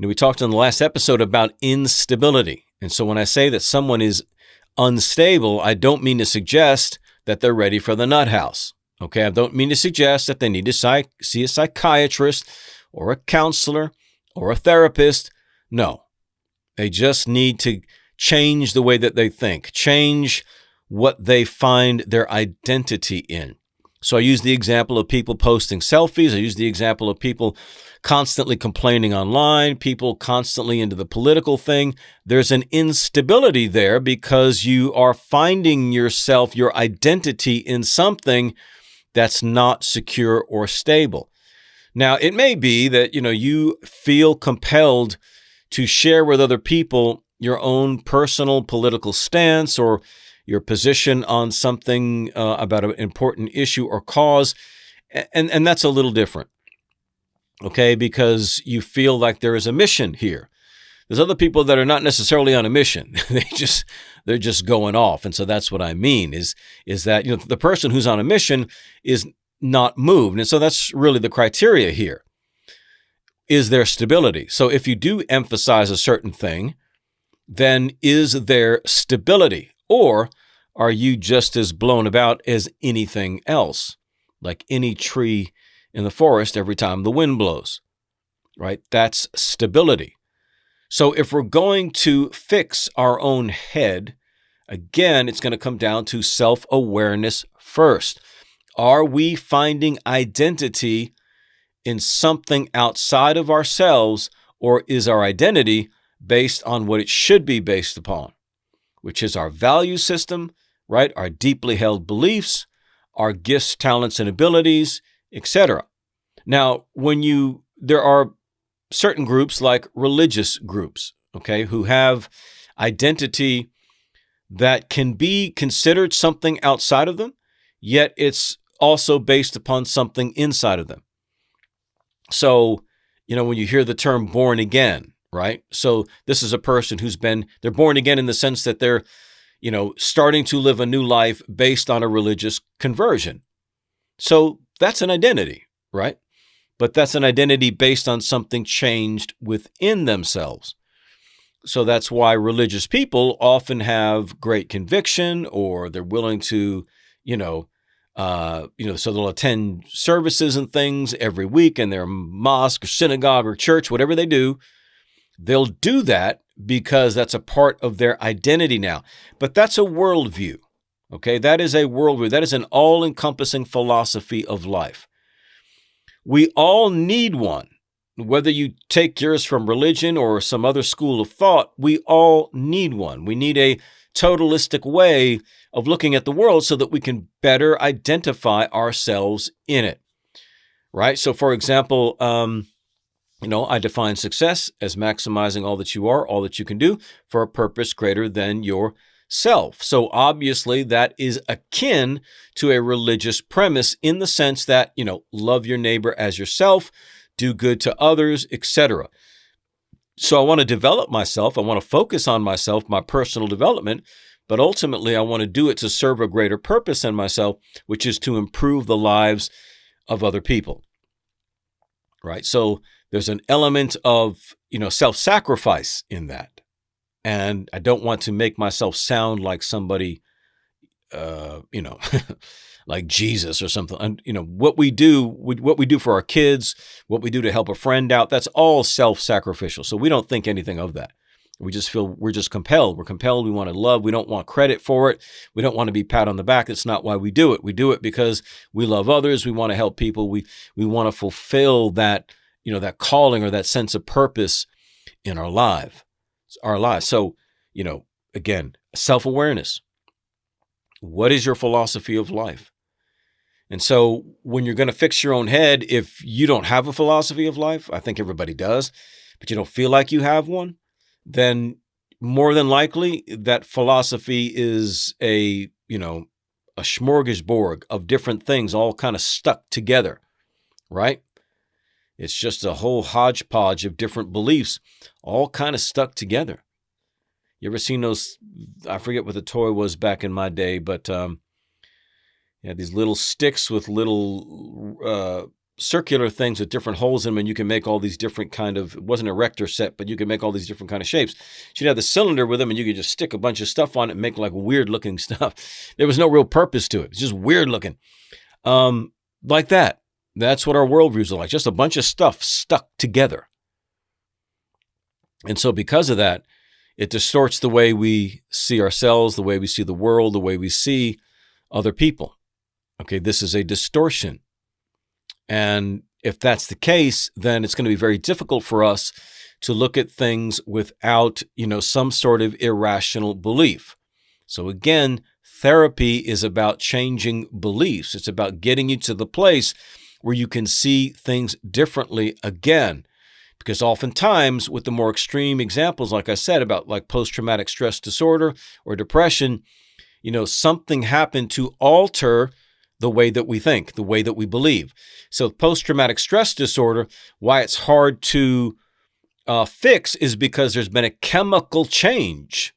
We talked in the last episode about instability. And so when I say that someone is unstable, I don't mean to suggest that they're ready for the nut house. Okay, I don't mean to suggest that they need to see a psychiatrist or a counselor or a therapist. No, they just need to change the way that they think, change what they find their identity in. So I use the example of people posting selfies. I use the example of people constantly complaining online, people constantly into the political thing. There's an instability there because you are finding yourself, your identity in something that's not secure or stable. Now, it may be that, you feel compelled to share with other people your own personal political stance or your position on something about an important issue or cause, and that's a little different, okay, because you feel like there is a mission here. There's other people that are not necessarily on a mission. They're just going off, and so that's what I mean is that the person who's on a mission is not moved, and so that's really the criteria here. Is there stability? So if you do emphasize a certain thing, then is there stability? Or are you just as blown about as anything else, like any tree in the forest every time the wind blows, right? That's stability. So if we're going to fix our own head, again, it's going to come down to self-awareness first. Are we finding identity in something outside of ourselves, or is our identity based on what it should be based upon, which is our value system, right? Our deeply held beliefs, our gifts, talents, and abilities, etc. Now, there are certain groups like religious groups, okay, who have identity that can be considered something outside of them, yet it's also based upon something inside of them. So, when you hear the term born again, right? So this is a person they're born again in the sense that they're, starting to live a new life based on a religious conversion. So that's an identity, right? But that's an identity based on something changed within themselves. So that's why religious people often have great conviction, or they're willing to, so they'll attend services and things every week in their mosque or synagogue or church, whatever they do. They'll do that because that's a part of their identity now. But that's a worldview, okay? That is a worldview. That is an all-encompassing philosophy of life. We all need one. Whether you take yours from religion or some other school of thought, we all need one. We need a totalistic way of looking at the world so that we can better identify ourselves in it, right? So, for example, I define success as maximizing all that you are, all that you can do for a purpose greater than yourself. So obviously that is akin to a religious premise in the sense that, love your neighbor as yourself, do good to others, etc. So I want to develop myself. I want to focus on myself, my personal development, but ultimately I want to do it to serve a greater purpose in myself, which is to improve the lives of other people, right? So there's an element of, self-sacrifice in that. And I don't want to make myself sound like somebody, like Jesus or something. And, what we do for our kids, what we do to help a friend out, that's all self-sacrificial. So we don't think anything of that. We just feel we're just compelled. We're compelled. We want to love. We don't want credit for it. We don't want to be pat on the back. That's not why we do it. We do it because we love others. We want to help people. We want to fulfill that, that calling or that sense of purpose in our lives. So, again, self-awareness. What is your philosophy of life? And so when you're going to fix your own head, if you don't have a philosophy of life, I think everybody does, but you don't feel like you have one, then more than likely that philosophy is a smorgasbord of different things all kind of stuck together, right? It's just a whole hodgepodge of different beliefs all kind of stuck together. You ever seen those? I forget what the toy was back in my day, but these little sticks with little circular things with different holes in them, and you can make all these different kind of, it wasn't a rector set, but you can make all these different kind of shapes. She'd have the cylinder with them, and you could just stick a bunch of stuff on it and make like weird looking stuff. There was no real purpose to it. It's just weird looking. Like that. That's what our worldviews are like, just a bunch of stuff stuck together. And so because of that, it distorts the way we see ourselves, the way we see the world, the way we see other people. Okay, this is a distortion. And if that's the case, then it's going to be very difficult for us to look at things without, some sort of irrational belief. So again, therapy is about changing beliefs. It's about getting you to the place where you can see things differently again. Because oftentimes with the more extreme examples, like I said, about like post-traumatic stress disorder or depression, something happened to alter the way that we think, the way that we believe. So post-traumatic stress disorder, why it's hard to fix is because there's been a chemical change,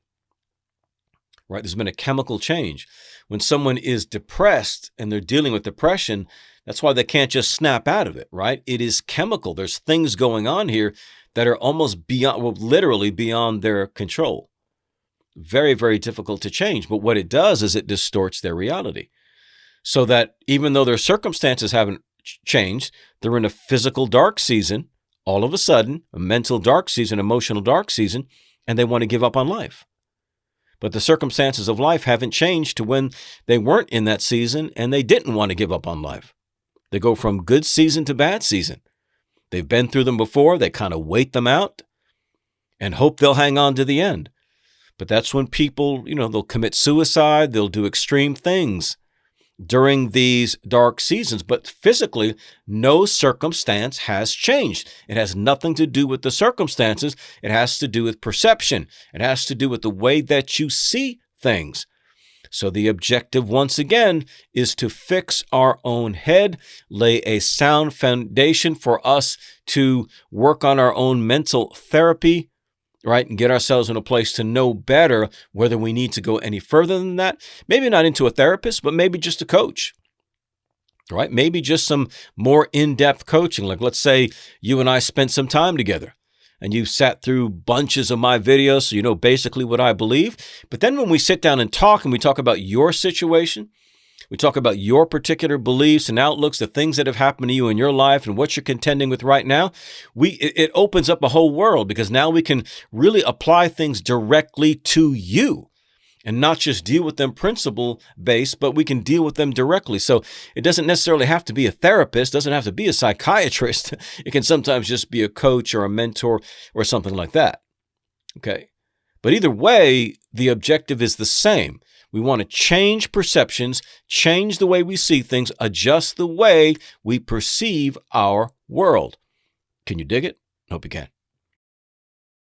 right? There's been a chemical change. When someone is depressed and they're dealing with depression, that's why they can't just snap out of it, right? It is chemical. There's things going on here that are almost beyond, well, literally beyond their control. Very, very difficult to change. But what it does is it distorts their reality. So that even though their circumstances haven't changed, they're in a physical dark season, all of a sudden, a mental dark season, emotional dark season, and they want to give up on life. But the circumstances of life haven't changed to when they weren't in that season and they didn't want to give up on life. They go from good season to bad season. They've been through them before. They kind of wait them out and hope they'll hang on to the end. But that's when people, they'll commit suicide. They'll do extreme things during these dark seasons. But physically, no circumstance has changed. It has nothing to do with the circumstances. It has to do with perception. It has to do with the way that you see things. So the objective, once again, is to fix our own head, lay a sound foundation for us to work on our own mental therapy, right? And get ourselves in a place to know better whether we need to go any further than that. Maybe not into a therapist, but maybe just a coach, right? Maybe just some more in-depth coaching. Like let's say you and I spent some time together and you sat through bunches of my videos, so you know basically what I believe. But then when we sit down and we talk about your situation, we talk about your particular beliefs and outlooks, the things that have happened to you in your life and what you're contending with right now, it opens up a whole world because now we can really apply things directly to you and not just deal with them principle-based, but we can deal with them directly. So it doesn't necessarily have to be a therapist, doesn't have to be a psychiatrist. It can sometimes just be a coach or a mentor or something like that. Okay. But either way, the objective is the same. We want to change perceptions, change the way we see things, adjust the way we perceive our world. Can you dig it? Hope you can.